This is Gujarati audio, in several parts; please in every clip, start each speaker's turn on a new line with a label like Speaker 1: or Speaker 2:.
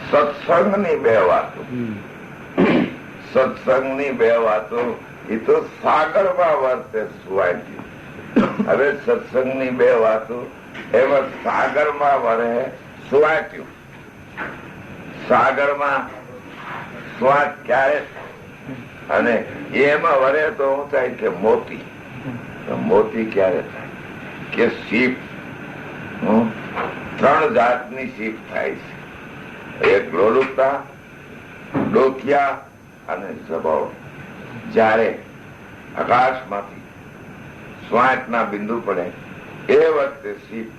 Speaker 1: સત્સંગની બે વાતો, સત્સંગની બે વાતો એ તો સાગરમાં વર્તે સુવાય. હવે સત્સંગની બે વાતો એમાં સાગરમાં વરે સુવાટ્યું. સાગરમાં સ્વાદ ક્યારે અને એમાં વરે તો શું થાય કે મોતી. મોતી ક્યારે થાય કે સીપ. ત્રણ જાતની સીપ થાય છે. એક લોલુપતા, ડોકિયા અને જબોળ. જયારે આકાશમાંથી સ્વાંટના બિંદુ પડે એ વખતે સીપ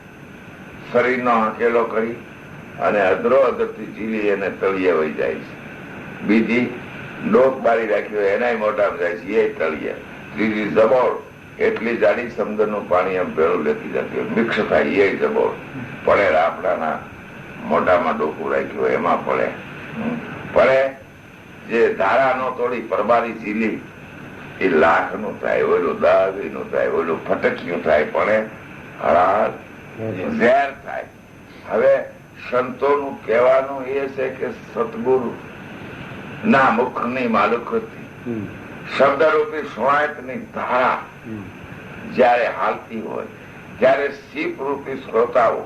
Speaker 1: શરીરનો આંકેલો કરી અને અધરો અધરથી ઝીલી એને તળિયે વહી જાય છે. બીજી ડોક બારી રાખી હોય એનાય મોઢામાં જાય છે, એ તળિયે. ત્રીજી જબોળ, એટલી જાડી સમુદ્રનું પાણી એમ ભેળું લેતી જતી હોય, મિક્સ થાય, એ જબોળ પડે. આપણાના મોઢામાં ડોકું રાખ્યું હોય એમાં પડે. જે ધારા નો તોડી પરબારી ઝીલી એ લાખ નું થાય, ઓલું 10 નું થાય, ઓલું ફટક્યું થાય, પણ હળાલ ઝેર થાય. હવે સંતોનું કહેવાનું એ છે કે સતગુરુ ના મુખની માલુકથી શબ્દરૂપી સ્વાયતની ધારા જયારે હાલતી હોય ત્યારે સીપ રૂપી શ્રોતાઓ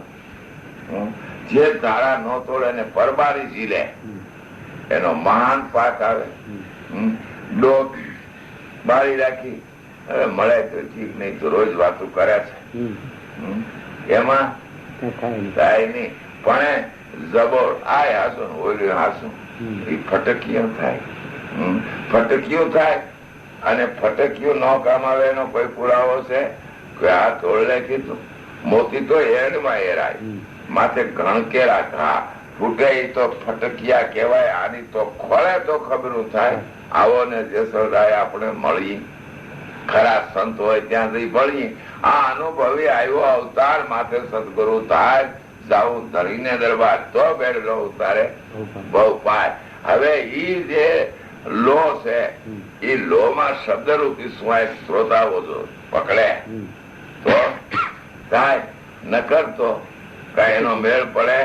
Speaker 1: જે ધારા ન તોડે ને પરબારી ઝીલે એનો મહાન પાક આવે. ડોક બારી રાખી હવે મળે તો ઠીક, નહીં તો રોજ વાતો કરે છે, એમાં થાય નહી. પણ જબોળ આ હાસું ઓલું હાસું એ ફટકીઓ થાય. ફટકીઓ થાય અને ફટકીઓ ન કામ આવે એનો કોઈ પુરાવો છે કે આ તોડલે કીધું? મોતી તો એડમાં એરાય, માથે ઘણકેરા ઘા ફૂટે તો ફટકિયા કહેવાય. આની તો ખોળે તો ખબરું થાય. આવો ને જેસરદાય આપણે મળી, ખરા સંત હોય ત્યાં જઈ ભળી. આ અનુભવી આવ્યો અવતાર માથે સદગુરુ થાય. જાવું ધરીને દરબાર તો બેડલો ઉતારે બહુ પાય. હવે ઈ જે લો છે એ લો માં શબ્દરૂપી સ્વાય શ્રોતાઓ જો પકડે તો થાય, નકર તો કઈ એનો મેળ પડે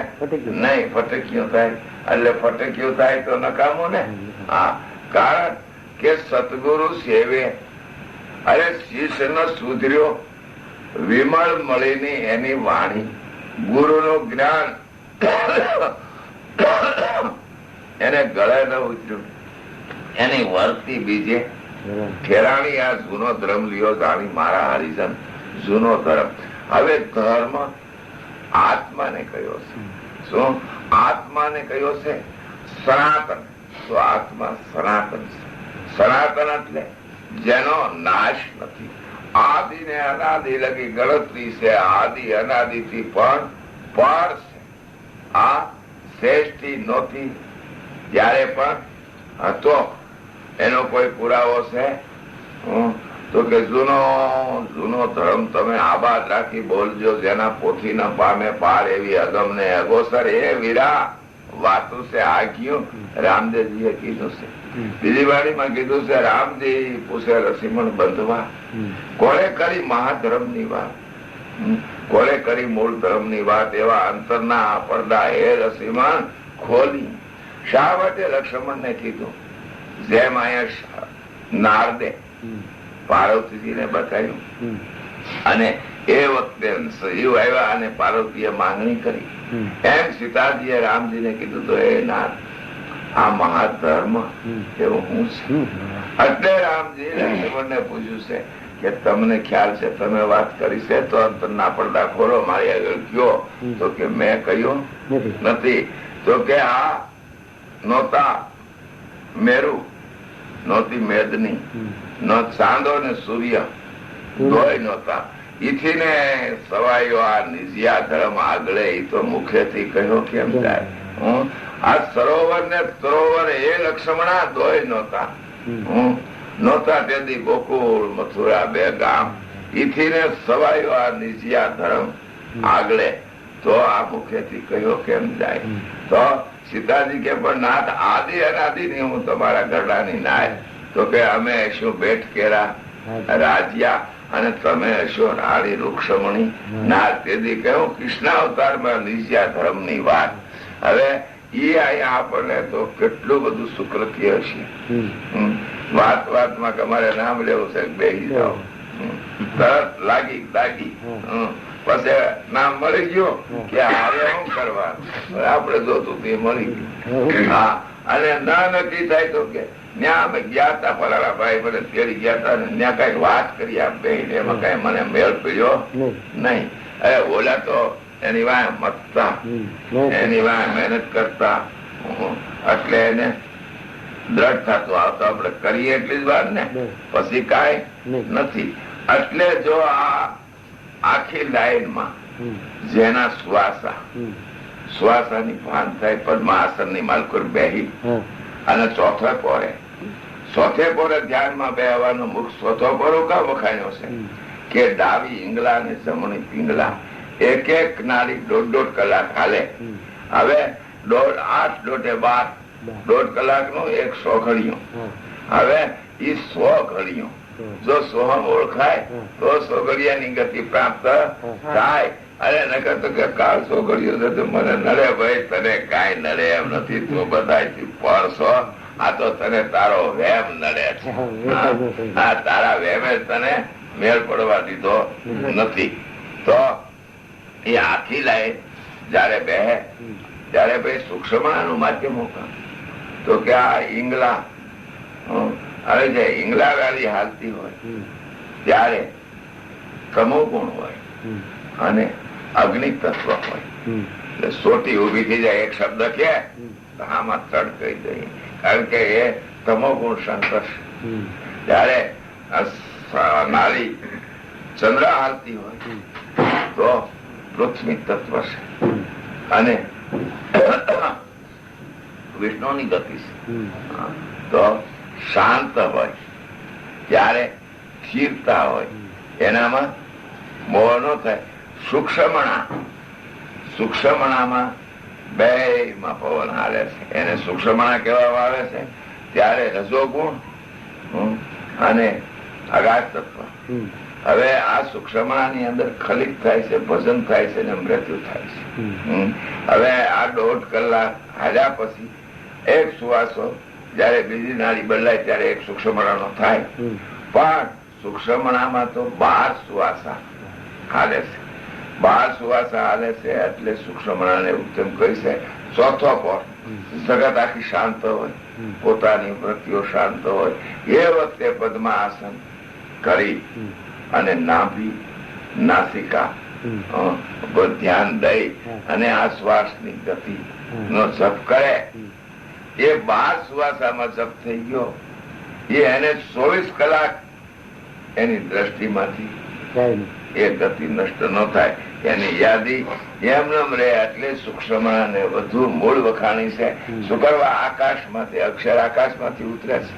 Speaker 1: નહીં. ફટક્યું થાય એટલે ફટક્યું થાય તો નકામું ને. હા, કારણ કે સતગુરુ સેવે. અરે શિષ્ય નો સુધર્યો વિમળ મળીની એની વાણી, ગુરુ નું જ્ઞાન એને ગળે ન ઉતર્યું, એની વર્તી બીજે ઠેરાણી. આ જૂનો ધર્મ લ્યો જાણી મારા હરિજન, જૂનો ધર્મ. હવે ધર્મ આત્માને કયો છે? શું આત્માને કયો છે? સનાતન. તો આત્મા સનાતન છે. સનાતન એટલે જેનો નાશ નથી. આદિ ને અનાદિ લગી ગણતરી છે. આદિ અનાદિ થી પણ પાર છે. આ શ્રેષ્ઠી નહોતી ત્યારે પણ હતો. એનો કોઈ પુરાવો છે? તો કે જૂનો ધર્મ તમે આબાદ રાખી બોલજો, જેના પોથી ન પામે પાર એવી અગમ ને અગોસર. એ વીરા વાતું છે. આ કયું રામદેવજીએ કીધું છે. બીજી વાણીમાં કીધું છે રામજી પૂછે રસીમણ બંધવા, કોણે કરી મહાધર્મ ની વાત, કોણે કરી મૂળ ધર્મ ની વાત. એવા અંતરના પડદા હે રસીમણ ખોલી. શા માટે લક્ષ્મણ ને કીધું? જેમ અહીંયા નારદે પાર્વતીજીને બતાવ્યું અને એ વખતે સજીવ આવ્યા અને પાર્વતીએ માંગણી કરી, એમ સીતાજીએ રામજીને કીધું તો એ નાર આ મહાધર્મ એવું હું છું. એટલે રામજી લક્ષ્મણને પૂછ્યું છે કે તમને ખ્યાલ છે, તમે વાત કરી છે તો અંતરના પડદા ખોલો, મારી આગળ કયો. તો કે મેં કહ્યું નથી. તો કે આ નહોતા મેરુ, નહોતી મેદની, ન ચાંદો ને સૂર્ય, દોય નહોતા. ઈથી ને સવાયો આ નિજિયા ધર્મ આગળ એ તો મુખેથી કહ્યો કેમ જાય? આ સરોવર ને સરોવર એ લક્ષ્મણા દોય નહોતા. નહોતા તેથી ગોકુળ મથુરા બે ગામ. ઈથી ને સવાયો આ નિજિયા ધર્મ આગળ તો આ મુખેથી કહ્યો કેમ જાય? તો સીતાજી કે પણ નાથ આદિ અનાદિ ની હું તમારા ગરડાની નાય. તો કે અમે શું ભેટ કેરા રાજ્યા અને તમે હશો રાણી રૂક્ષમણી ના. તેથી કહ્યું કૃષ્ણ અવતારમાં નિજ્યા ધર્મ ની વાત. હવે ઈ અહીંયા આપણને તો કેટલું બધું સુકૃત્ય છે. વાતમાં તમારે નામ લેવું છે, બેસી જાઓ, તરત લાગી પછી નામ મળી ગયો કે હવે શું કરવાનું, આપડે જોતું તે મળી ગયું. હા, અને ના નક્કી થાય તો કે ત્યાં અમે ગયા તા ફલાણા ભાઈ મને તેડી ગયા તા ને ત્યાં કઈક વાત કરી આપ બેહીને, એમાં કઈ મને મેળ પડ્યો નહીં. અરે ઓલા તો એની વાય મતતા, એની વાય મહેનત કરતા, એટલે એને દ્રઢ થતું આવતો આપડે કરીએ એટલી જ વાત ને, પછી કઈ નથી. એટલે જો આ આખી લાઈનમાં જેના શ્વાસાની ભાન થાય, પદ્માસન ની માલકુર બેહી અને ચોથે પોરે ધ્યાનમાં બેહવાનો મુખ ચોથો પોરો કા વખાણ્યો છે કે ડાબી ઈંગલા અને જમણી પિંગલા એક એક નાળી 1.5 કલાક હાલે. હવે 8 દોઢે 12, 1.5 કલાક નું 100 ઘડીઓ. હવે ઈ 100 ઘડીઓ જો 100 ઓળખાય તો 100 ઘડિયાની ગતિ પ્રાપ્ત થાય. અરે નકર તો કે કાળ 100 ઘડીઓ તો મને નડે ભાઈ, તને કઈ નડે એમ નથી, તું બધા પરસો, આ તો તને તારો વેમ નડે છે. હા, તારા વેમે તને મેળ પડવા દીધો નથી. તો એ આખી લાઈન જયારે બેહે ત્યારે ભાઈ સૂક્ષ્મણાનું માધ્યમ હોકા તો કે આ ઈંગલા, હવે જે ઈંગલા વાળી હાલતી હોય ત્યારે તમો ગુણ હોય અને અગ્નિ તત્વ હોય. એટલે સોટી ઉભી થઈ જાય, એક શબ્દ કે આમાં તડ કહી દઈએ, કારણ કે એ તમો ગુણ સંકર્ષ. જયારે નાળી ચંદ્ર હાલતી હોય તો પૃથ્વી તત્વ છે અને વિષ્ણુની ગતિ છે. તો શાંત હોય ત્યારે સ્થિરતા હોય, એનામાં મોહ ન થાય. સૂક્ષ્મણામાં બે માં પવન હાલે છે, એને સૂક્ષ્મણા કહેવામાં આવે છે. ત્યારે રજોગુણ અને અગાધ તત્વ. હવે આ સૂક્ષ્મણાની અંદર ખલિત થાય છે, ભજન થાય છે અને મૃત્યુ થાય છે. હવે આ 1.5 કલાક હાલ્યા પછી એક સુવાસો જયારે બીજી નાળી બદલાય ત્યારે એક સૂક્ષ્મણાનો થાય. પણ સૂક્ષ્મણામાં તો 12 સુવાસા હાલે છે. 12 સુવાસા હાલે છે એટલે સૂક્ષ્મણાને ઉત્તમ કહી છે ચોથો પોર. જગત આખી શાંત હોય, પોતાની વૃત્તિઓ શાંત હોય, એ વખતે પદ્માસન કરી અને નાભી નાસિકા ધ્યાન દઈ અને આ શ્વાસની ગતિ નો જપ કરે. એ 12 સુવાસામાં જપ થઈ ગયો, એ એને 24 કલાક એની દ્રષ્ટિમાંથી એ ગતિ નષ્ટ ન થાય, એની યાદી એમ રહે. એટલે સૂક્ષ્મણાને વધુ મૂળ વખાણી છે. શું કરવા? આકાશમાંથી, અક્ષર આકાશમાંથી ઉતરે છે.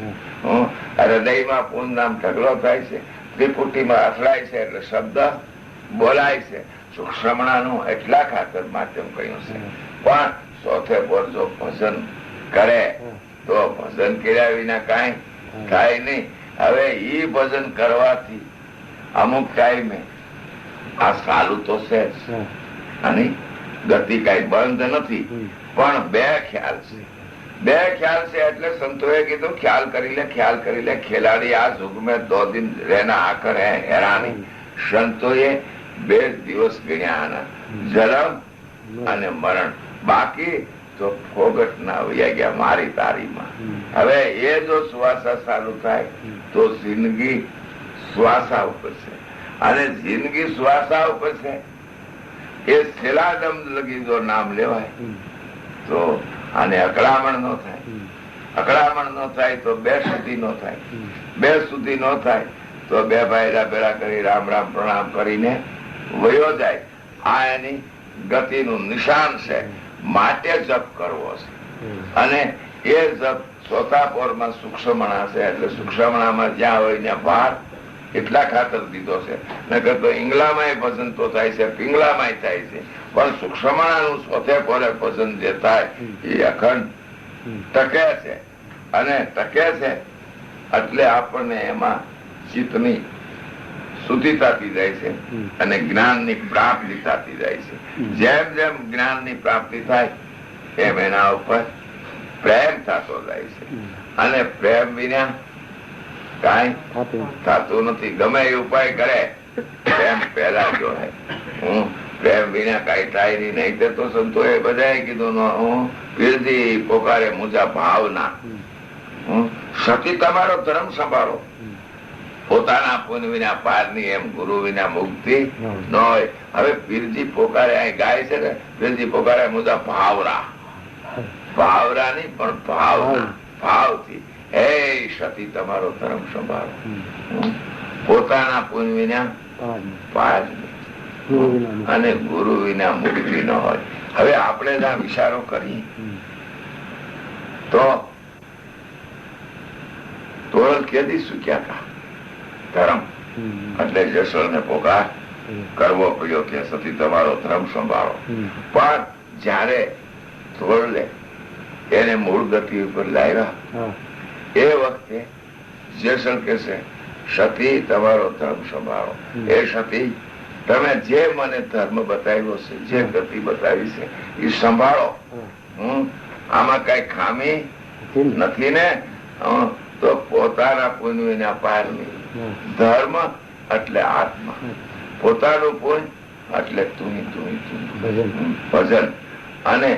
Speaker 1: હૃદયમાં પૂર્ણ ઢગલો થાય છે, ત્રિપુટીમાં અથડાય છે એટલે શબ્દ બોલાય છે. સૂક્ષ્મણાનું એટલા ખાતર માધ્યમ કહ્યું છે. પણ ચોથે પોર જો ભજન કરે તો ભજન કર્યા વિના કઈ થાય નહીં. હવે ઈ ભજન કરવાથી અમુક ટાઈમે આ સાલું તો છે અને ગતિ કઈ બંધ નથી, પણ બે ખ્યાલ છે. એટલે સંતોએ કીધું ખ્યાલ કરી લે ખેલાડી આ યુગ મેં 2 દિન રહેના આકર હે હેરાની. સંતોએ 2 દિવસ ગણ્યા આના, જન્મ અને મરણ. બાકી તો ફોગટ ના વયા ગયા મારી તારીમાં. હવે એ જો શ્વાસા ચાલુ થાય તો જિંદગી શ્વાસા ઉપર છે અને જિંદગી શ્વાસા ઉપર છે. એ છેલ્લા દમ લગી જો નામ લેવાય તો આને અકળામણ ન થાય તો 2 સુધી ન થાય. 2 સુધી ન થાય તો 2 ભાઈલા ભેળા કરી રામ રામ પ્રણામ કરીને વયો જાય. આ એની ગતિનું નિશાન છે. માટે જપ કરવો છે. અને એ જપ ચોથા પોરમાં સૂક્ષ્મણા છે. એટલે સૂક્ષ્મણામાં જ્યાં હોય ત્યાં ભાર એટલા ખાતર દીધો છે. નકર તો ઈંગલામાં ભજન તો થાય છે, પિંગલામાં થાય છે, પણ સૂક્ષ્મણાનું ચોથે પોરે ભજન જે થાય એ અખંડ ટકે છે. અને ટકે છે એટલે આપણને એમાં ચિત્તની શુદ્ધિ થતી જાય છે અને જ્ઞાનની પ્રાપ્તિ થતી જાય છે. જેમ જેમ જ્ઞાનની પ્રાપ્તિ થાય એમ એના ઉપર પ્રેમ થતો જાય છે. અને પ્રેમ વિના કઈ થતું નથી. ગમે એ ઉપાય કરે પ્રેમ પહેલા જોડે. હું પ્રેમ વિના કઈ થાય નહીં. તો સંતો એ બધાએ કીધું હું પીરથી પોકારે મુજા ભાવના. સતી તમારો ધર્મ સંભાળો. પોતાના પુન વિના પારની એમ ગુરુ વિના મુક્તિ ન હોય. હવે પીરજી પોકારે અહીં ગાય છે ને, પીરજી પોકારે મુજા ભાવરા. ભાવરા નહીં પણ ભાવના. ભાવથી હે સતી તમારો ધર્મ સંભાળો. પોતાના પુન વિના પાર અને ગુરુ વિના મુક્તિ ન હોય. હવે આપણે આ વિચારો કરી તો તોરલ કેદી સુક્યા હતા ધર્મ. એટલે જસલ ને પોકાર કરવો પડ્યો કે સતી તમારો ધર્મ સંભાળો. પણ જયારે તોરલે એને મૂળ ગતિ ઉપર લાવ્યા એ વખતે જેસલ કે છે સતી તમારો ધર્મ સંભાળો. એ સતી તમે જે મને ધર્મ બતાવ્યો છે, જે ગતિ બતાવી છે એ સંભાળો. આમાં કઈ ખામી નથી ને. તો પોતાના પુણ્ય વિના પાર નહીં. ધર્મ એટલે આત્મા, પોતાનું પુણ્ય એટલે ભજન. અને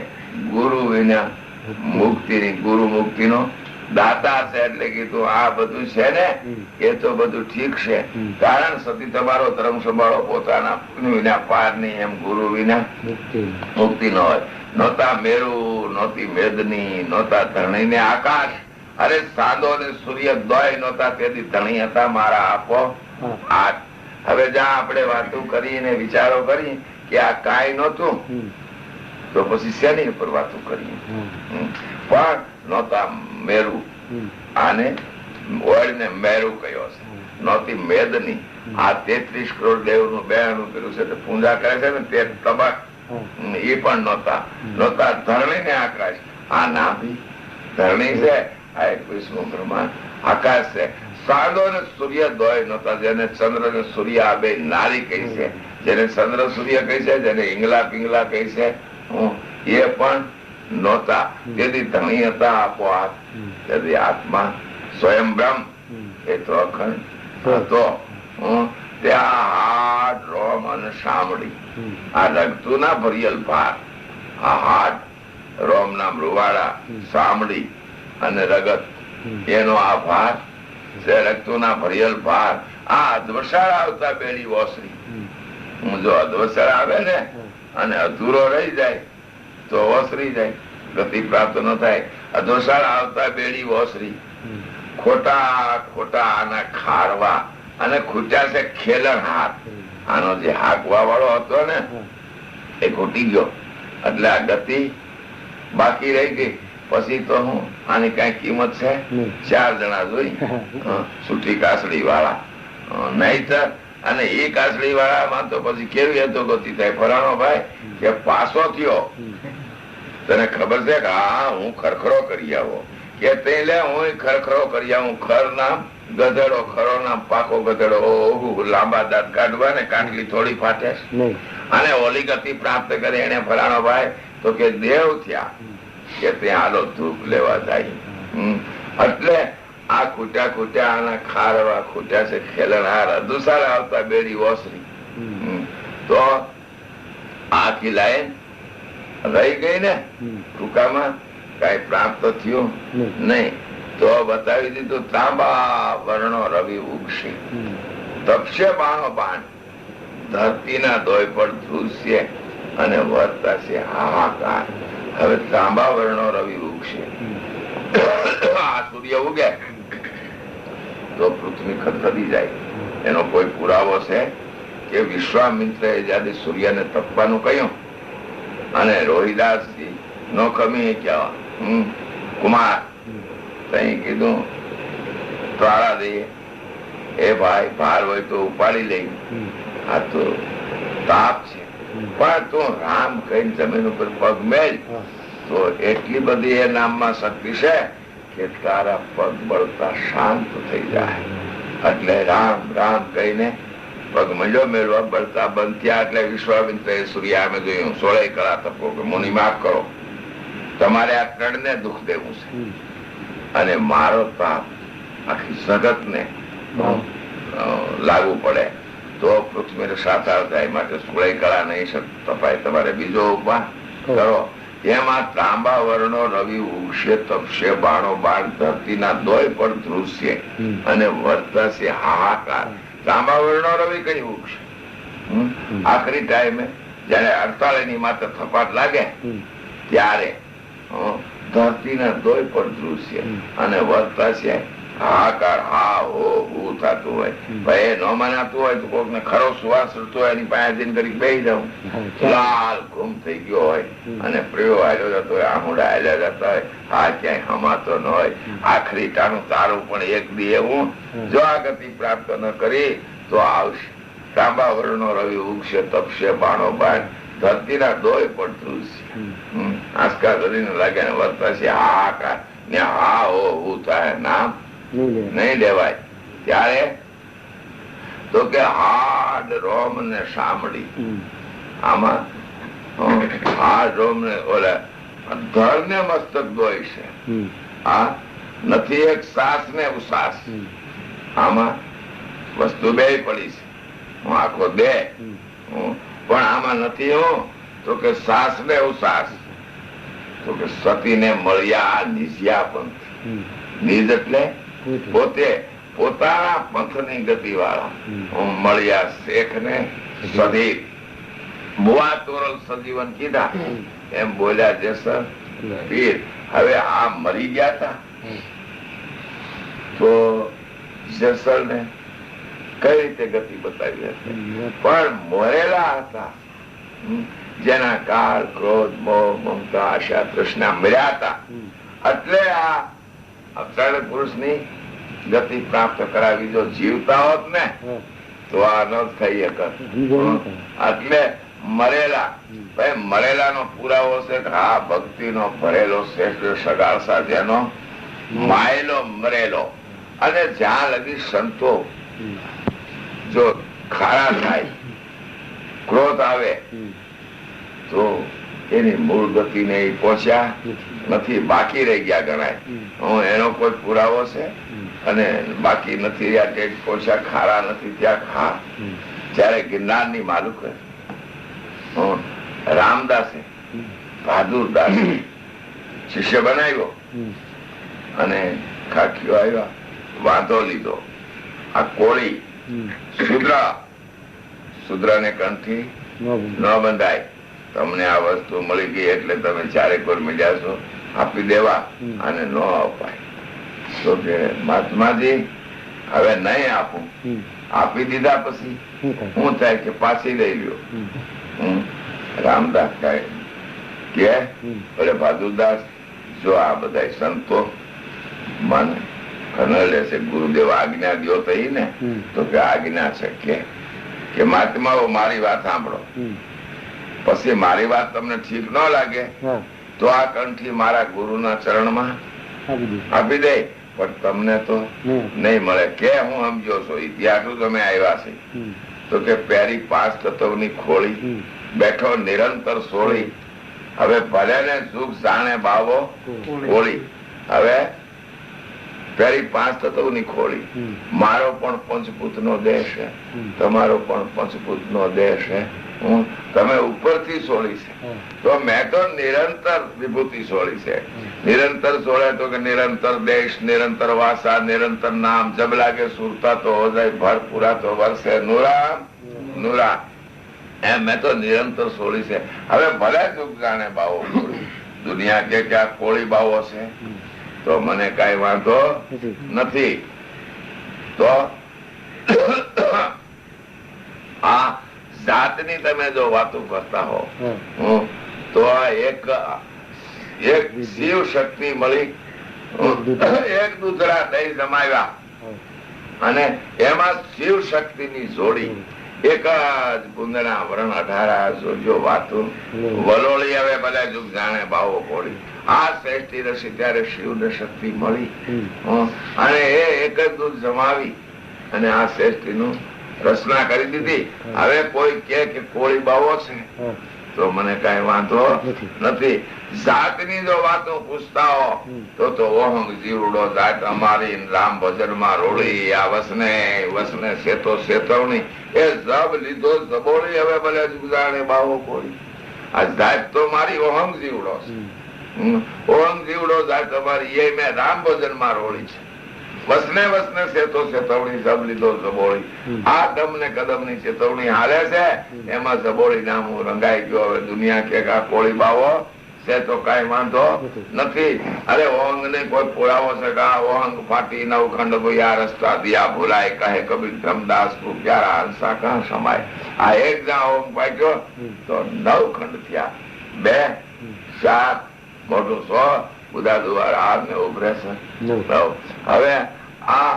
Speaker 1: ગુરુ વિના મુક્તિ. ગુરુ મુક્તિ નો દાતા છે. એટલે કીધું આ બધું છે ને એ તો બધું ઠીક છે. કારણ સતી તમારો ધર્મ સંભાળો. પોતાના પુણ્ય વિના પાર નહીં. એમ ગુરુ વિના મુક્તિ ન હોય. નહોતા મેરુ, નહોતી મેદની, નહોતા ધરણી ને આકાશ. અરે સાંદો ને સૂર્ય દોય નહોતા. તેથી ધણી હતા મારા આપો આ. હવે જ્યાં આપણે વાતો કરીને વિચારો કરી કે આ કાંઈ નહોતું તો પછી શેની ઉપર વાતો કરીએ. પણ નહોતા મેરુ. આને ઓળને મેરુ કયો છે. નહોતી મેદની. આ 33 કરોડ દેવ નું બેનું કર્યું છે. પૂજા કરે છે ને તે તબક એ પણ નહોતા. નહોતા ધરણી ને આકાશ. આ નાભી ધરણી છે. આ 21મું બ્રહ્માંડ આકાશ છે. સાંદો ને સૂર્ય દોય નહોતા. જેને ચંદ્ર ને સૂર્ય આ બે નારી કહી છે, જેને ચંદ્ર સૂર્ય કહી છે, જેને ઈંગલા પિંગલા કહી છે, એ પણ નહોતા. તેથી ધણી હતા આપોઆપ. તેથી આત્મા સ્વયં બ્રહ્મ એ તો અખંડ હતો. ત્યાં હાડ, રોમ અને સામડી આ રગતું ના ભરિયલ ભાર. આ હાડ, રોમ ના મૃવાડા, સામડી અને રગત એનો આ ભાર છે. રગતું ના ભરિયલ ભાર. આ અધવસાળ આવતા બેડી ઓસરી. જો અધવસાળ આવે ને અને અધૂરો રહી જાય તો ઓસરી જાય, ગતિ પ્રાપ્ત ન થાય. અધવસાળ આવતા બેડી ઓસરી. ખોટા ખોટા આના ખારવા અને ખૂટ્યા છે ખેલણ હાથ. આનો જે હાકવા વાળો હતો ને એ ખૂટી ગયો. એટલે આ ગતિ બાકી રહી ગઈ. પછી તો હું આની કઈ કિંમત છે? 4 જણા જોઈ સુઠી કાસડી વાળા નહીતર. અને એ કાસડી વાળામાં તો પછી કેવી હતો ગતિ થાય. ફલાણો ભાઈ કે પાસો થયો, તને ખબર છે કે હા હું ખરખરો કરી આવો કે તે લે હું ખરખરો કરી આવું. ખર નામ ગધેડો, ખરો નામ પાકો ગધેડો. લાંબા દાંત કાઢવા ને કાંટલી થોડી ફાટે. અને ઓલી ગતિ પ્રાપ્ત કરે એને ફલાણો ભાઈ તો કે દેવ થયા કે ત્યાં હાલો ધૂપ લેવા જાય. એટલે આ ખૂટ્યા ખૂટ્યા આના ખારવા ખૂટ્યા છે ખેલણહાર. અધુસાર આવતા બેડી ઓસરી. તો આખી લાઈન રહી ગઈ ને. ટૂંકામાં કઈ પ્રાપ્ત થયું નહીં. તો બતાવી દીધું તાંબા વર્ણો રવિ ઉગશે. તપશે બાણો બાણ. ધરતીના દોય પર ધ્રુજશે અને વર્તા છે હાહાકાર. હવે તાંબા વર્ણો રવિ ઉગશે. આ સૂર્ય ઉગે તો પૃથ્વી ખતરી જાય. એનો કોઈ પુરાવો છે કે વિશ્વામિત્રએ જયારે સૂર્યને તપવાનું કહ્યું અને રોહિદાસ નો કમી કહેવા કુમાર તઈ કીધું તાળા દઈએ. એ ભાઈ ભાર હોય તો ઉપાડી લઈ. આ તો તાપ છે. પણ તું રામ કઈ જમીન ઉપર પગ મેલ તો એટલી બધી એ નામમાં શક્તિ છે કે તારા પગ બળતા શાંત થઈ જાય. એટલે રામ રામ કહીને પગ મળ્યો મેળવા બળતા બંધ થયા. એટલે વિશ્વામિત્ર સૂર્ય અમે જોયું 16 કળા તપો કે મુનિ માફ કરો. તમારે આ ત્રણને દુઃખ દેવું છે અને મારો તાપ આખી જગત ને લાગુ પડે તો પૃથ્વી સાકાર થાય. માટે સુળે કળા નહીં તપાય. તમારે બીજો ઉપાય કરો. એમાં તાંબા વર્ણો રવિ ઉગશે, તપશે, બાણો બાણ ધરતીના દોય પણ ધ્રુજશે અને વર્તશે હાહાકાર. તાંબા વર્ણો રવિ કઈ ઉગશે? આખરી ટાઈમે જયારે 48 ની માથે થપાટ લાગે ત્યારે ધરતીના દોય પણ ધ્રુજશે અને વર્તશે હાહાકાર. હા હો હું થતું હોય. ભાઈ ન મનાતું હોય તો કોઈક ને ખરો સુવાસ હોય એની પાસે જઈને કરી બેસી જાઉં. લાલ ગુમ થઈ ગયો હોય અને પ્રેયો હાલ્યો જતો હોય, આમુડા હાલ્યા જતા હોય, હા ક્યાંય હમાતો ન હોય. આખરી ટાણું તારું પણ એક દી એવું જો આ ગતિ પ્રાપ્ત ન કરી તો આવશે. તાંબા વર્ણો રવિ ઉગશે, તપશે, બાણો બાણ ધરતીના દોય પણ ધ્રુજશે. આંસકા ધરીને લાગે ને વર્તાશે હાહાકાર. ને હા હો હું થાય નામ નહીં લેવાય. ત્યારે તો કે હાડ રોમ ને સાંભળી આમાં હાડ રોમ ને ઓલા ધર ને મસ્તક દોય છે. આ નથી એક સાસ ને ઉસાસ. આમાં વસ્તુ બે પડી છે. હું આખો દે પણ આમાં નથી હું તો કે સાસ ને ઉસાસ. તો કે સતી ને મળ્યા નિજ્યા પંથ. નિજ એટલે પોતે પોતાના પંથની ગતિ વાળા. હું મળ્યા શેખ ને સધી બુઆ તોરલ સજીવન કીધા એમ બોલ્યા જેસર પીર. હવે આ મરી ગયા હતા તો જેસર ને કઈ રીતે ગતિ બતાવી હતી? પણ મોરેલા હતા જેના કાળ ક્રોધ મોહ મમતા આશા તૃષ્ણા મર્યા હતા. એટલે આ અક્ષર પુરુષ ની ગતિ પ્રાપ્ત કરાવી. જો જીવતા હોત ને તો આ ન થઈ શકે. એટલે મરેલા ભાઈ મરેલા નો પુરાવો છે કે હા ભક્તિ નો ભરેલો શ્રેષ્ઠ સગાળ સાથેનો માયેલો મરેલો. અને જ્યાં લગી સંતો જો ખારા થાય, ક્રોધ આવે તો એની મૂળ ગતિ ને પહોંચ્યા નથી, બાકી રહી ગયા ગણાય. એનો કોઈ પુરાવો છે અને બાકી નથી રહ્યા તે પહોંચ્યા, ખારા નથી ત્યાં ખા. ત્યારે ગિરનાર ની માલુક રામદાસે બહાદુરદાસ શિષ્ય બનાવ્યો અને ખાખીઓ આવ્યા, વાંધો લીધો. આ કોળી શુદ્ર ને કંઠી ન બંધાય. તમને આ વસ્તુ મળી ગઈ એટલે તમે ચારે કોર મળ્યા છો, આપી દેવા અને ન અપાય. તો કે મહાત્માજી હવે નહીં આપું. આપી દીધા પછી શું થાય કે પાછી લઈ લ્યો. રામદાસ કહે કે અરે બહાદુરદાસ જો આ બધા સંતો મને લેશે, ગુરુદેવ આજ્ઞા દો થઈ ને તો કે આજ્ઞા છે કે મહાત્માઓ મારી વાત સાંભળો. પછી મારી વાત તમને ઠીક ન લાગે તો આ કંઠી મારા ગુરુના ચરણમાં આપી દે. પણ તમને તો નહીં મળે. કે હું સમજો છો ઇતિહાસ તમે આવ્યા છે તો કે પેરી 5 તત્વની ખોળી બેઠો નિરંતર સોળી. હવે ભલે ને સુખ જાણે બાવો ખોળી. હવે પેરી 5 તત્વની ખોળી. મારો પણ પંચભૂત નો દેશ છે, તમારો પણ પંચભૂત નો દેશ છે. તમે ઉપરથી સોળી છે તો મેં તો નિરંતર વિભૂતિ સોળી છે. નિરંતર સોળે તો કે નિરંતર દેશ, નિરંતર વાસા, નિરંતર નામ. જબ લાગે સુરતા તો હો જાય ભર પૂરા તો વર્ષે નુરા નુરા. એમ મેં તો નિરંતર સોળી છે. હવે ભલે સુખ જાણે બાવો ખોળી. દુનિયા કે ક્યાં કોળી બાવો છે તો મને કઈ વાંધો નથી. તો આ જાતની તમે જો વાતો કરતા હો તો આ એક શિવ શક્તિ મળી, એક દૂધરા દહીં જમાવ્યા અને એમાં શિવ શક્તિ ની જોડી એક જ ગુંદના વરણ 18 જોજો વાતો વલોળી. હવે બધા જુગ જાણે ભાવો પડી. આ શ્રેષ્ઠી રસી ત્યારે શિવ ને શક્તિ મળી અને એ એક જ દૂધ જમાવી અને આ શ્રેષ્ઠી નું રચના કરી દીધી. હવે કોઈ કે કોળી બાવો છે તો મને કઈ વાંધો નથી. જાતની જો વાતો પૂછતા હો તો ઓહંગ જીવડો જાત અમારી રામ ભજન માં રોડી આ વસને શેતો શેતવણી એ જબ લીધો જબોળી હવે ભલે જાણે બાવો કોળી. આ જાત તો મારી ઓહંગ જીવડો છે. ઓહંગ જીવડો જાત અમારી એ મેં રામ ભજન માં રોડી છે. વસને શેતો ચેતવણી જબ લીધો જબોળી. આ દમ ને કદમ ની ચેતવણી હાલે છે એમાં જબોળી નામ રંગાઈ ગયો. હવે દુનિયા કે આ કોળી બાવો છે તો કઈ વાંધો નથી. અરે ઓંગ ને કોઈ પુરાવો છે કે આ ઓંગ ફાટી નવખંડ ભૂયા રસ્તા દિયા ભૂલાય કહે કબીર ધમદાસ પ્યારા હંસા કહા સમાય. આ એક જ્યાં ઓંગ પાક્યો તો 9 ખંડ થયા. 2 7 મોટું 100 બુધા દ્વારા આગ ને ઉભરે છે. હવે આ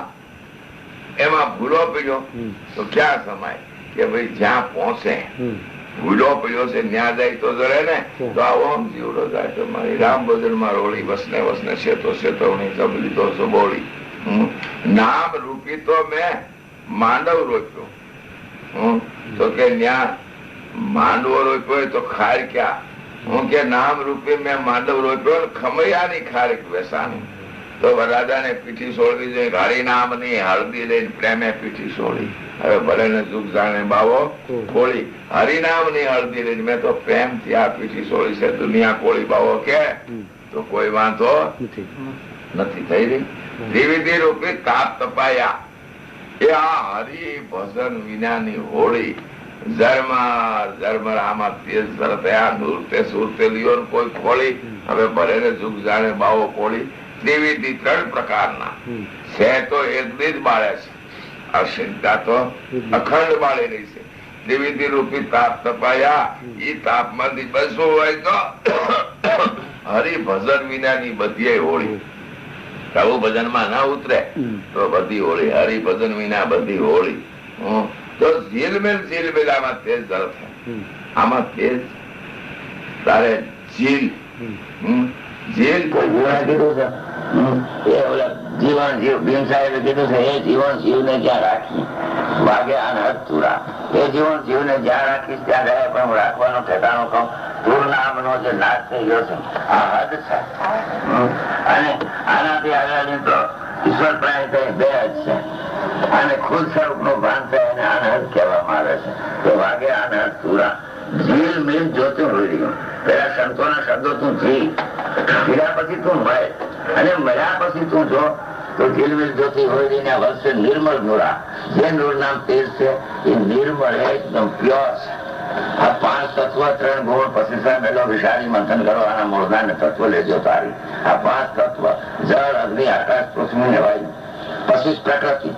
Speaker 1: એમાં ભૂલો પડ્યો તો ક્યાં સમાય કે ભાઈ જ્યાં પહોંચે ભૂલો પડ્યો છે ત્યાં જાય તો જરે ને. તો આ ઓમ જીવડો જાય તો મારી રામ ભજન માં રોળી વસને શેતો શેતવણી જબ લીધો સબોળી. નામ રૂપી તો મેં માંડવ રોપ્યો તો કે ત્યાં માંડવો રોપ્યો તો ખાર ક્યાં. હું કે નામ રૂપે મેં માંડવ રોપ્યો ખમૈયાની ખારીક વેસાની. તો રાજા ને પીઠી સોળવી જોઈએ. હરિ નામ ની હળદી લઈને પ્રેમે પીઠી સોળી. હવે ભલે ને જુગ જાણે બાવો કોળી. હરિનામ ની હળદી લઈને મેં તો પ્રેમ થી આ પીઠી સોળી છે. દુનિયા કોળી બાવો કે તો કોઈ વાંધો નથી થઈ રહી. ત્રિવિધિ રૂપી તાપ તપાયા એ આ હરિ ભજન વિનાની હોળી. આમાં તેજ થયા નૂરતે સુરતે લિયો કોઈ ખોળી. હવે ભલે ને જુગ જાણે બાવો કોળી. ત્રિવિધિ 3 પ્રકારના છે તો એક જ બાળે છે. અશિંતા તો અખંડ બાળી રહી છે. ત્રિવિધિ રૂપી તાપ તપાયા. એ તાપમાંથી બસવું હોય તો હરિભજન વિનાની બધી હોળી. પ્રભુ ભજન માં ના ઉતરે તો બધી હોળી. હરિભજન વિના બધી હોળી. તો ઝીલમેલ આમાં તેજ ઝડપ થાય. આમાં તેજ તારે ઝીલ
Speaker 2: જીવન જીવ ભીમ સાહેબે કીધું છે એ જીવન જીવ ને જ્યાં રાખી વાગે અનહદ તુરા. એ જીવન જીવ ને જ્યાં રાખીશ ત્યાં રહે. પણ હું રાખવાનું ઠેકાણું કહું. તુર નામ નો જે નાશ થઈ ગયો છે આ હદ છે. અને આનાથી આગળ તો ઈશ્વર પ્રાણી 2 જ છે. અને ખુદ સ્વરૂપ નું ભાન થાય એને અનહદ કહેવામાં આવે છે. તો વાગે અનહદ તુરા. જીલ મિલ જોતું રહ્યું. પેલા સંતોના શબ્દો તું જીલ જીલ્યા પછી તું મળે અને મળ્યા પછી તું જો તો જીલમિલ જોતી હોય ને વર્ષે નિર્મળ નૂરા. જે નૂર નામ તેજ છે એ નિર્મળ એકદમ પ્યોર. આ 5 તત્વ 3 ગુણ પછી સાહેબ વિશાળી મંથન કરો. આના મૂળના ને તત્વ લેજો તારી. આ 5 તત્વ જળ અગ્નિ આકાશ પૃથ્વી ને વાયુ પછી પ્રકૃતિ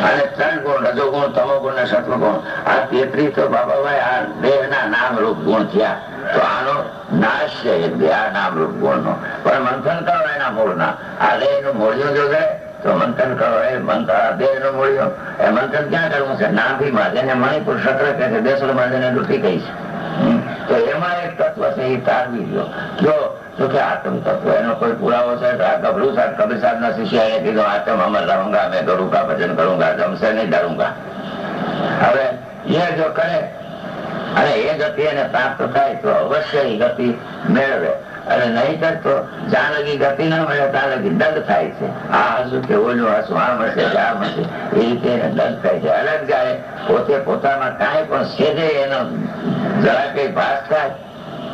Speaker 2: અને 3 ગુણ રજોગુણ તમોગુણ ને સત્વગુણ. આ 33 તો બાબાભાઈ આ દેહ ના નામ રૂપ ગુણ થયા. તો આનો નાશ છે આ નામ રૂપ ગુણ નો. પણ મંથન કરો એના મૂળ ના. આ દેહ નું મૂળિયો જો જાય તો મંથન કરો. એ દેહ નું મૂળિયો એ મંથન ક્યાં કરવું છે? નાભી માં જેને મણિપુર સત્ર કહે છે. દેશળ માં જેને ડૂટી કહી છે. તો એમાં એક તત્વ છે એ તારવી ગયો. જો કે આત્મ તત્વ એનો કોઈ પુરાવો છે? ગભરું સાહેબ કબીર સાહેબ ના શિષ્ય એને કીધું આત્મ અમર રહુંગા મેં ગરુકા ભજન કરુંગા જમશે નહીં ડરુંગા. હવે એ જો કરે અને એ ગતિ એને પ્રાપ્ત થાય તો અવશ્ય એ ગતિ મેળવે. અને નહીં કરતો જ્યાં લગી ગતિ ના મળે ત્યાં લગી દંડ થાય છે. આ હસું કે ઓલું હસું આ મળશે આ મળશે એ રીતે એને દંડ થાય છે. અલગ જાય પોતે પોતામાં કાંઈ પણ સેજે એનો જરા કઈ ભાસ થાય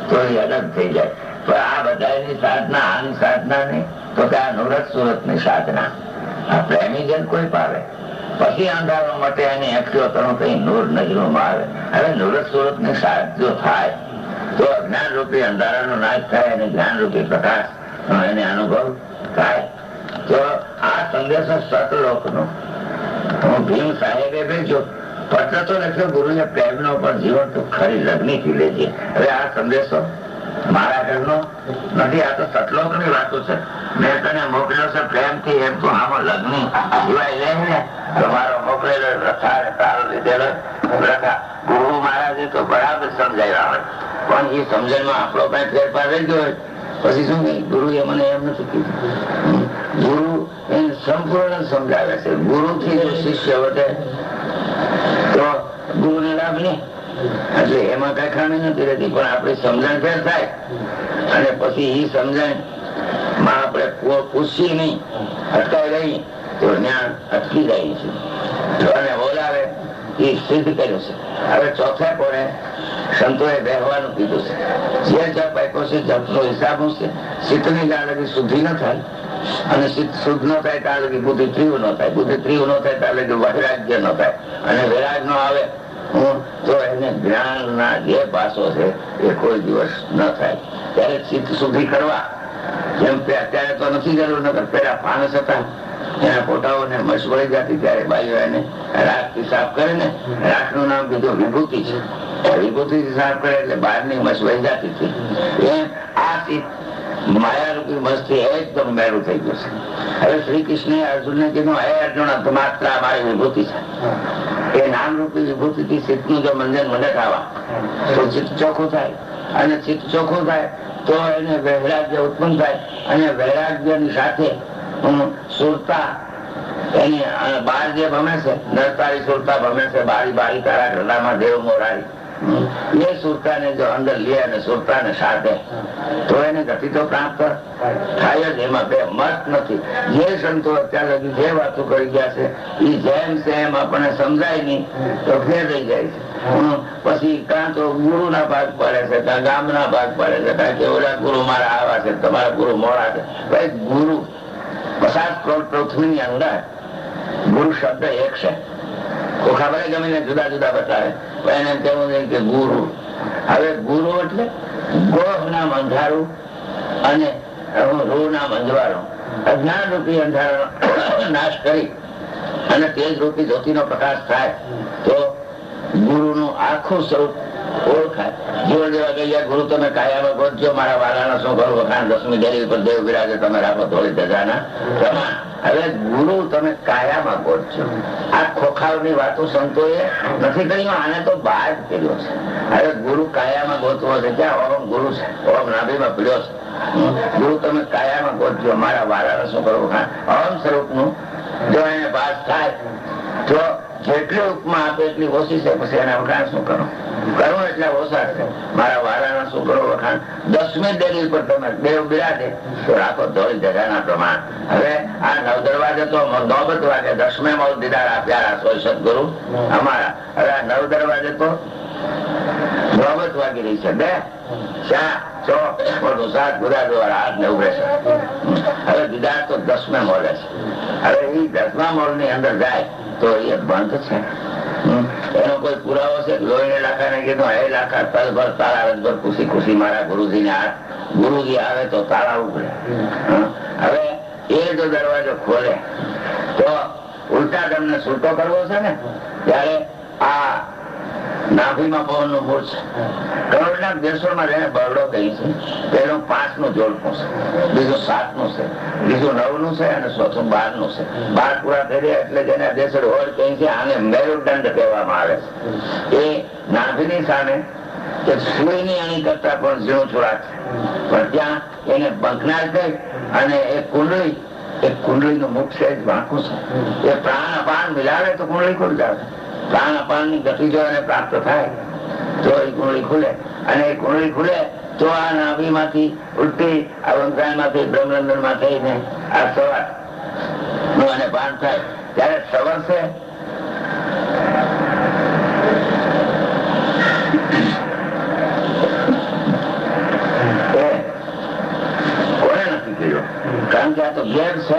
Speaker 2: તો એ અલગ થઈ જાય. પણ આ બધાની સાધના આની સાધના નહીં તો કે આ નુરત સુરત ની સાધના. આ પ્રેમી જન કોઈ પાવે પછી અંધારો માટે એની અખીઓ તરફ કઈ નૂર નજરોમાં આવે. હવે નુરત સુરત ની સાધ જો થાય તો અજ્ઞાન રૂપી અંધારાનો નાશ થાય અને જ્ઞાન રૂપી પ્રકાશ એને અનુભવ થાય. તો આ સંદેશો સતલોક નો હું ભીમ સાહેબે ભેજો પત્ર તો લખ્યો ગુરુએ પ્રેમ નો પણ જીવન તો ખરી લગ્ની થી લેજે. હવે આ સંદેશો મારા ઘરનો નથી. આ તો સતલોક ની વાતો છે. મેં તને મોકલ્યો છે પ્રેમ થી. એમ તો આમાં લગ્ન સિવાય લે ને તો મારો મોકલેલો રથા તારો લીધેલો રથા ગુરુ મહારાજે તો બરાબર સમજાવ્યા હોય. પણ એ સમજણમાં આપણો કઈ ફેરફાર રહી ગયો પછી શું કઈ ગુરુએ મને એમ નથી કીધું. ગુરુ એને સંપૂર્ણ સમજાવે છે. ગુરુ થી જો શિષ્ય વધે તો ગુરુ ને લાભ નહીં. એટલે એમાં કઈ ખામી નથી રહેતી, પણ આપણી સમજણ ફેર થાય અને પછી એ સમજણ માં આપણે પૂછીએ નહીં, અટકાઈ રહી તો જ્ઞાન અટકી જાય છે અને બોલાવે એ સિદ્ધ કર્યું છે. હવે ચોથા કોને સંતોએ બેહવાનું કીધું છે. જે જપ આપ્યો છે જપનો હિસાબ શું છે? ચિત્તની જ્યાં લગી શુદ્ધિ ન થાય અને ચિત્ત શુદ્ધ ન થાય ત્યાં લગી બુદ્ધિ ત્રીવ ન થાય, બુદ્ધિ ત્રીવ ન થાય ત્યાં લગી વૈરાગ્ય ન થાય અને વૈરાગ ન આવે તો એને જ્ઞાન ના જે પાસો છે એ કોઈ દિવસ ન થાય. ત્યારે ચિત્ત શુદ્ધિ કરવા જેમ અત્યારે તો નથી જરૂર, નકર પેલા ફાનસ હતા એના પોતાઓને મસ વળી જતી ત્યારે બાઈઓ એને રાખ થી સાફ કરે ને, રાખ નું નામ કીધું વિભૂતિ છે. વિભૂતિ થી સાફ કરે એટલે બહારની મસ વહી જતી હતી. એમ આ ચિત્ત માયારૂપી મસ્તી એકદમ મેળું થઈ ગયું છે. હવે શ્રી કૃષ્ણે અર્જુનને કીધું, હે અર્જુન માત્ર મારી વિભૂતિ છે. એ નામરૂપી વિભૂતિ થી ચિત્ત નું જો મંજન મને થવા તો ચિત્ત ચોખ્ખું થાય અને ચિત્ત ચોખ્ખું થાય તો એને વૈરાગ્ય ઉત્પન્ન થાય અને વૈરાગ્ય ની સાથે સુરતા એની બાર જે ભમે છે, નરતારી સુરતા ભમે છે, બારી બારી તારા ઘરડામાં દેવ મોરારી, એ સુરતા ને જો અંદર લે અને સુરતા ને સાથે તો એને ગતિ તો પ્રાપ્ત થાય જ. એમાં બે મત નથી. જે સંતો અત્યાર લગી જે વાતો કરી ગયા છે એ જેમ તેમ આપણને સમજાય નહીં તો ફેર રહી જાય છે. પછી કાં તો ગુરુ ના ભાગ પડે છે, કાં ગામ ના ભાગ પડે છે, કાં કે ઓલા ગુરુ મારા આવા છે, તમારા ગુરુ મોડા છે. ભાઈ ગુરુ 50 કરોડ પૃથ્વીની અંદર ગુરુ શબ્દ એક છે. ખબર ગમીને જુદા જુદા બતાવે એને એમ કેવું છે કે ગુરુ. હવે ગુરુ એટલે ગોહ નામ અંધારું અને રૂ નામ અંજવાળું, અજ્ઞાન રૂપી અંધારો નાશ કરી અને તેજ રૂપી જ્યોતિનો પ્રકાશ થાય તો ગુરુ નું આખું સ્વરૂપ ઓળખાય. જોર દેવા ગયા ગુરુ તમે કાયામાં ગોતજો, મારા વાલાના શું કરું વખાણ, 10મી ડેરી પર દેવ બિરાજે, તમે રાખો થોડી ધજાના પ્રમાણ. હવે ગુરુ તમે કાયામાં ગોતજો. આ ખોખાવની વાતો સંતોએ નથી કરી, આને તો બહાર કર્યો છે. હવે ગુરુ કાયામાં ગોતવો છે, ક્યાં ઓમ ગુરુ છે, ઓમ નાભીમાં પીડ્યો છે. ગુરુ તમે કાયામાં ગોતજો, મારા વાલાના શું કરું વખાણ. ઓમ સ્વરૂપ નું જો એને પાસ થાય તો જેટલી ઉપમા આપે એટલી ઓછી છે. પછી એના વખાણ શું કરો? કરું એટલે ઓછા છે. મારા વારાના શું કરો વખાણ. 10મી ડેરી પર તમે દેવ બિરાજે તો રાખો ધોળી ધજાના પ્રમાણ. હવે આ 9 દરવાજે તો 9 વાગે 10મે મોલ દીદાર આપ્યા સોય સદગુરુ અમારા. હવે આ 9 દરવાજે તો 9 વાગી રહી છે. 2 4 6 મોટું 7 ગુદા દ્વારા હાથ ને ઉભરે છે. હવે દીદાર તો 10મે મોલે છે. હવે એ 10મા મોલ ની અંદર જાય તો એ બંધ છે. એનો કોઈ પુરાવો છે? લોહીને લાખા ને કીધું, હે લાખા તલભર તારા રજભર ખુશી ખુશી મારા ગુરુજી ને હાથ, ગુરુજી આવે તો તાળા ઉભરે. હવે એ જો દરવાજો ખોલે તો ઉલટા તમને છૂટો કરવો છે ને, ત્યારે આ નાભીમાં પવન નું મૂળ છે. કરોડના દેશોમાં જેને બરડો કહી છે, પેલું 5 નું જોડકું છે, બીજું 7 નું છે, બીજું 9 નું છે અને ચોથું 12 નું છે. 12 પૂરા થઈ રહ્યા એટલે જેને દેશડ હોળ કહી છે, આને મેરુદંડ કહેવામાં આવે છે. એ નાભીની સામે સૂર્યની અણી કરતા પણ ઝીણું છોડા છે, પણ ત્યાં એને બંકનાર થઈ અને એ કુંડળી નું મુખ છે વાંકું છે. એ પ્રાણ અપાન મિલાવે તો કુંડળી ખુલ જાય. પ્રાણ અપાન ની ગતિ જો એને પ્રાપ્ત થાય તો એ કુંડળી ખુલે અને એ કુંડળી ખુલે તો આ નાભી માંથી ઉલટી આ વંકાય માંથી બ્રહ્મરંધન માં થઈને આ સવાર નું અને પાન થાય. ત્યારે સવાર છે કોને નથી કર્યો? કારણ કે આ તો ગેર છે.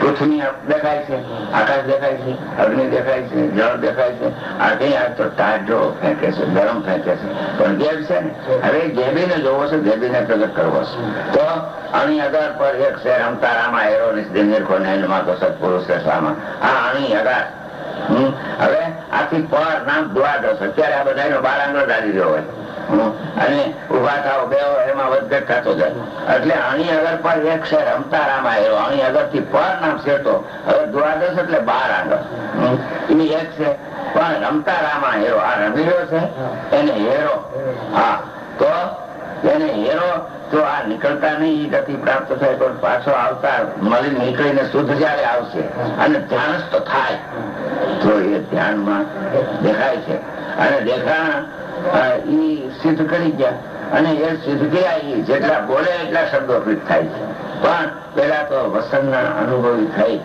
Speaker 2: પૃથ્વી દેખાય છે, આકાશ દેખાય છે, અગ્નિ દેખાય છે, જળ દેખાય છે. આ કઈ આ તો ટાઢો ફેંકે છે, ગરમ ફેંકે છે, પણ ગેર છે ને. હવે ગેબીને જોવો છે, ગેબીને પ્રગટ કરવો છે. તો અણી અગાર પર એક છે રમતા રામા એરો નિર્ખો નયનમાં તો સત્પુરુષ સામા. આ અણી અગાર હવે આથી પર નામ દ્વાદશ. અત્યારે આ બધા 12 આંગળ દાદી રહ્યો હોય અને ઉભા થાવ બે એમાં વધઘટ થતો જાય. એટલે અણી અગર પર એક છે રમતા રામા એરો. અણી અગર થી પર નામ શેતો. હવે દ્વાદશ એટલે 12 આંગળ એ એક છે, પણ રમતા રામા હેરો. આ રમી રહ્યો છે એને હેરો. હા, તો એને હેરો તો આ નીકળતા નહીં ગતિ પ્રાપ્ત થાય, પણ પાછો આવતા મળી નીકળીને શુદ્ધ જયારે આવશે અને ધ્યાનસ્થ થાય તો એ ધ્યાનમાં દેખાય છે. અને દેખાણ ઈ સિદ્ધ કરી ગયા, અને એ સિદ્ધ ગયા ઈ જેટલા બોલે એટલા શબ્દો ફિટ થાય છે. પણ પેલા તો વસનના અનુભવી થઈ,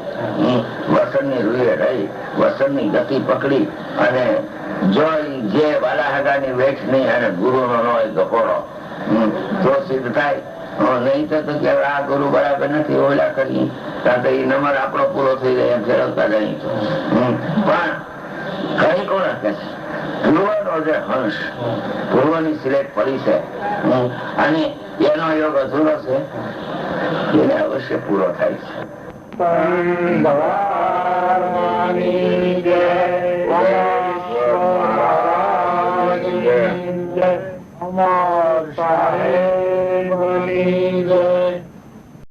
Speaker 2: વસનની રૂએ રહી, વસનની ગતિ પકડી, અને જો જે વાલાહગાની વેઠ નહીં અને ગુરુનો નો ગપોડો તો સિદ્ધ થાય. નહીં તો કે આ ગુરુ બરાબર નથી, ઓલા કરી કારણ કે એ નંબર આપણો પૂરો થઈ જાય એમ ફેરવતા નહીં. પણ કઈ કોણ કે પૂર્વનો જે હંસ, પૂર્વની સિલેક્ટ પડી છે અને એનો યોગ અધૂરો છે, એને અવશ્ય પૂરો થાય છે.